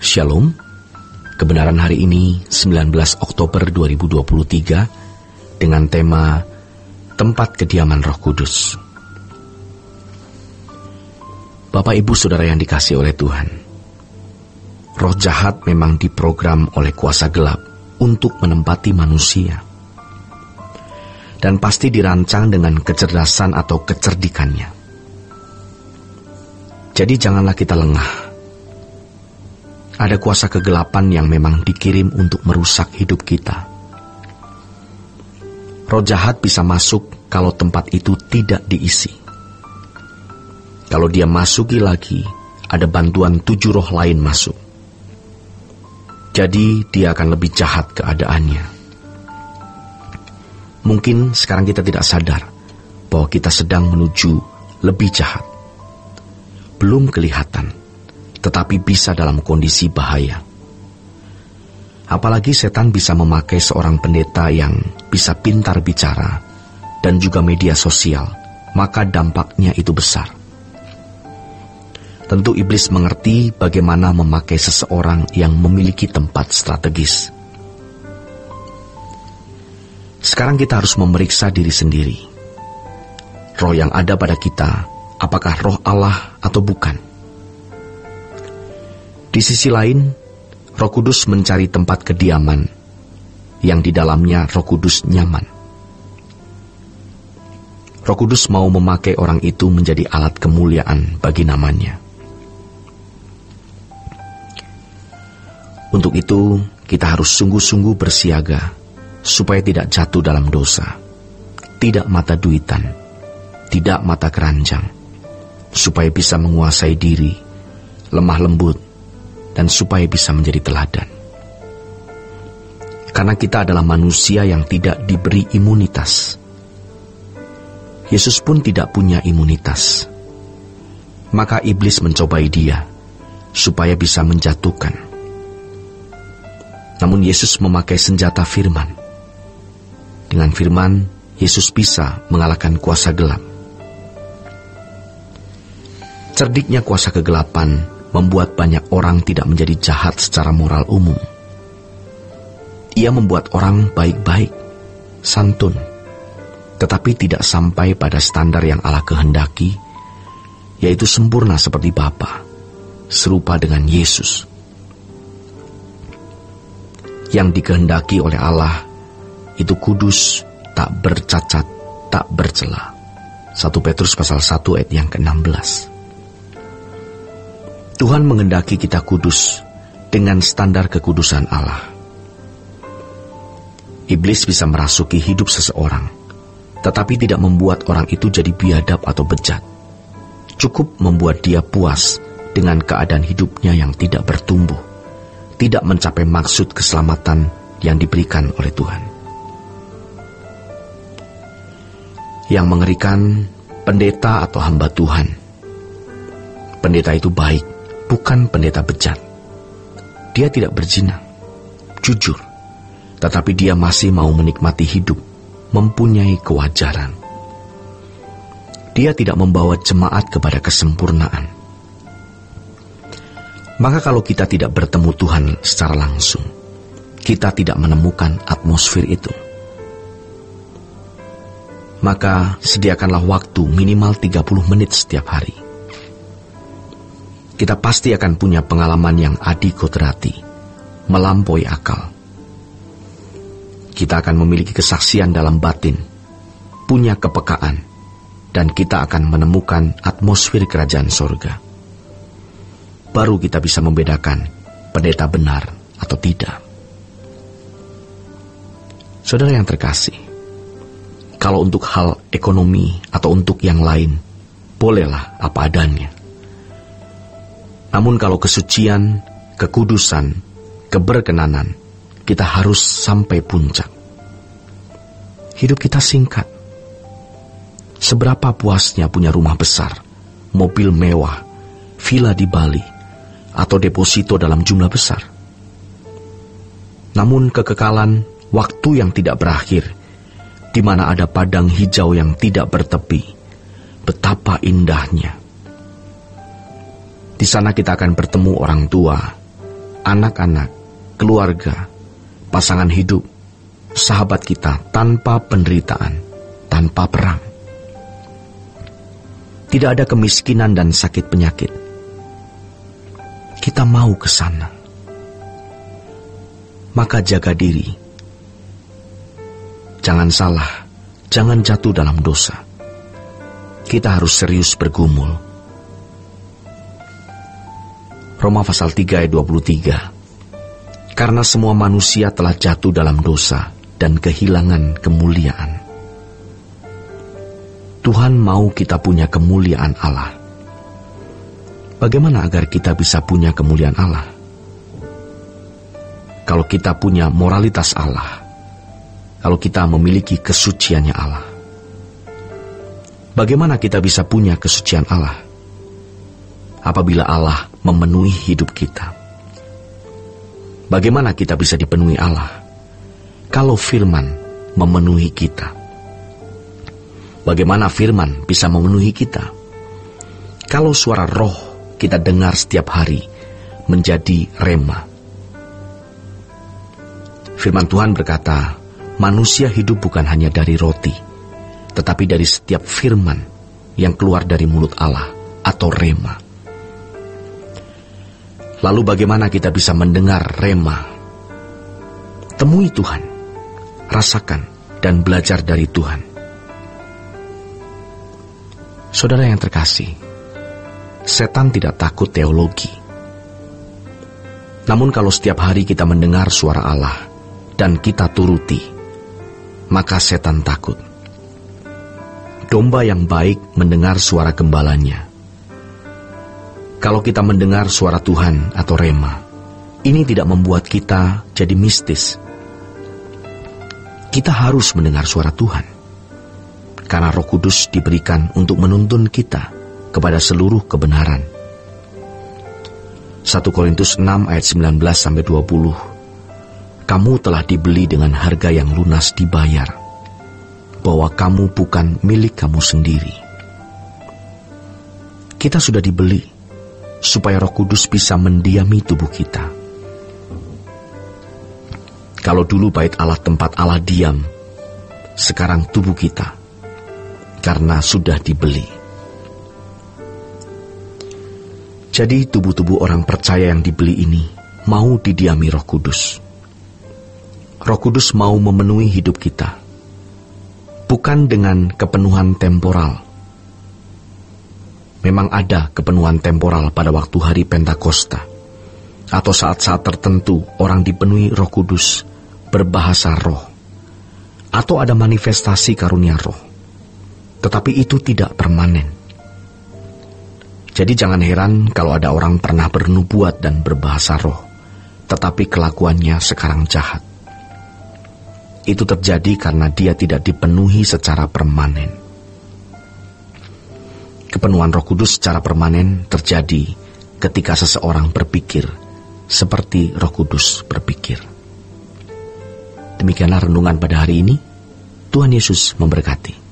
Shalom. Kebenaran hari ini 19 Oktober 2023 dengan tema Tempat Kediaman Roh Kudus. Bapak Ibu Saudara yang dikasihi oleh Tuhan, roh jahat memang diprogram oleh kuasa gelap untuk menempati manusia, dan pasti dirancang dengan kecerdasan atau kecerdikannya. Jadi janganlah kita lengah. Ada kuasa kegelapan yang memang dikirim untuk merusak hidup kita. Roh jahat bisa masuk kalau tempat itu tidak diisi. Kalau dia masuki lagi, ada bantuan 7 roh lain masuk. Jadi dia akan lebih jahat keadaannya. Mungkin sekarang kita tidak sadar bahwa kita sedang menuju lebih jahat. Belum kelihatan, tetapi bisa dalam kondisi bahaya. Apalagi setan bisa memakai seorang pendeta yang bisa pintar bicara dan juga media sosial, maka dampaknya itu besar. Tentu iblis mengerti bagaimana memakai seseorang yang memiliki tempat strategis. Sekarang kita harus memeriksa diri sendiri. Roh yang ada pada kita, apakah roh Allah atau bukan? Di sisi lain, Roh Kudus mencari tempat kediaman yang di dalamnya Roh Kudus nyaman. Roh Kudus mau memakai orang itu menjadi alat kemuliaan bagi namanya. Untuk itu, kita harus sungguh-sungguh bersiaga supaya tidak jatuh dalam dosa, tidak mata duitan, tidak mata keranjang, supaya bisa menguasai diri, lemah lembut, dan supaya bisa menjadi teladan. Karena kita adalah manusia yang tidak diberi imunitas. Yesus pun tidak punya imunitas. Maka iblis mencobai dia, supaya bisa menjatuhkan. Namun Yesus memakai senjata firman. Dengan firman, Yesus bisa mengalahkan kuasa gelap. Cerdiknya kuasa kegelapan membuat banyak orang tidak menjadi jahat secara moral umum. Ia membuat orang baik-baik, santun, tetapi tidak sampai pada standar yang Allah kehendaki, yaitu sempurna seperti Bapa, serupa dengan Yesus. Yang dikehendaki oleh Allah itu kudus, tak bercacat, tak bercela. 1 Petrus pasal 1 ayat yang ke-16. Tuhan menghendaki kita kudus dengan standar kekudusan Allah. Iblis bisa merasuki hidup seseorang, tetapi tidak membuat orang itu jadi biadab atau bejat. Cukup membuat dia puas dengan keadaan hidupnya yang tidak bertumbuh, tidak mencapai maksud keselamatan yang diberikan oleh Tuhan. Yang mengerikan, pendeta atau hamba Tuhan. Pendeta itu baik, bukan pendeta bejat. Dia tidak berzina, jujur, tetapi dia masih mau menikmati hidup, mempunyai kewajaran. Dia tidak membawa jemaat kepada kesempurnaan. Maka kalau kita tidak bertemu Tuhan secara langsung, kita tidak menemukan atmosfer itu. Maka sediakanlah waktu minimal 30 menit setiap hari. Kita pasti akan punya pengalaman yang adikodrati, melampaui akal. Kita akan memiliki kesaksian dalam batin, punya kepekaan, dan kita akan menemukan atmosfer kerajaan sorga. Baru kita bisa membedakan pendeta benar atau tidak. Saudara yang terkasih, kalau untuk hal ekonomi atau untuk yang lain, bolehlah apa adanya. Namun kalau kesucian, kekudusan, keberkenanan, kita harus sampai puncak. Hidup kita singkat. Seberapa puasnya punya rumah besar, mobil mewah, villa di Bali, atau deposito dalam jumlah besar. Namun kekekalan, waktu yang tidak berakhir, di mana ada padang hijau yang tidak bertepi, betapa indahnya. Di sana kita akan bertemu orang tua, anak-anak, keluarga, pasangan hidup, sahabat kita tanpa penderitaan, tanpa perang. Tidak ada kemiskinan dan sakit penyakit. Kita mau ke sana. Maka jaga diri. Jangan salah, jangan jatuh dalam dosa. Kita harus serius bergumul. Roma pasal 3 ayat 23. Karena semua manusia telah jatuh dalam dosa dan kehilangan kemuliaan. Tuhan mau kita punya kemuliaan Allah. Bagaimana agar kita bisa punya kemuliaan Allah? Kalau kita punya moralitas Allah, kalau kita memiliki kesuciannya Allah. Bagaimana kita bisa punya kesucian Allah? Apabila Allah memenuhi hidup kita. Bagaimana kita bisa dipenuhi Allah? Kalau firman memenuhi kita. Bagaimana firman bisa memenuhi kita? Kalau suara roh kita dengar setiap hari menjadi rema. Firman Tuhan berkata, manusia hidup bukan hanya dari roti, tetapi dari setiap firman yang keluar dari mulut Allah atau rema. Lalu bagaimana kita bisa mendengar rema? Temui Tuhan, rasakan dan belajar dari Tuhan. Saudara yang terkasih, setan tidak takut teologi. Namun kalau setiap hari kita mendengar suara Allah dan kita turuti, maka setan takut. Domba yang baik mendengar suara gembalanya. Kalau kita mendengar suara Tuhan atau rema, ini tidak membuat kita jadi mistis. Kita harus mendengar suara Tuhan. Karena Roh Kudus diberikan untuk menuntun kita kepada seluruh kebenaran. 1 Korintus 6 ayat 19-20. Kamu telah dibeli dengan harga yang lunas dibayar, bahwa kamu bukan milik kamu sendiri. Kita sudah dibeli, supaya Roh Kudus bisa mendiami tubuh kita. Kalau dulu bait Allah tempat Allah diam, sekarang tubuh kita, karena sudah dibeli. Jadi tubuh-tubuh orang percaya yang dibeli ini mau didiami Roh Kudus. Roh Kudus mau memenuhi hidup kita, bukan dengan kepenuhan temporal. Memang ada kepenuhan temporal pada waktu hari Pentakosta, atau saat-saat tertentu orang dipenuhi Roh Kudus, berbahasa roh, atau ada manifestasi karunia roh. Tetapi itu tidak permanen. Jadi jangan heran kalau ada orang pernah bernubuat dan berbahasa roh, tetapi kelakuannya sekarang jahat. Itu terjadi karena dia tidak dipenuhi secara permanen. Kepenuhan Roh Kudus secara permanen terjadi ketika seseorang berpikir seperti Roh Kudus berpikir. Demikianlah renungan pada hari ini. Tuhan Yesus memberkati.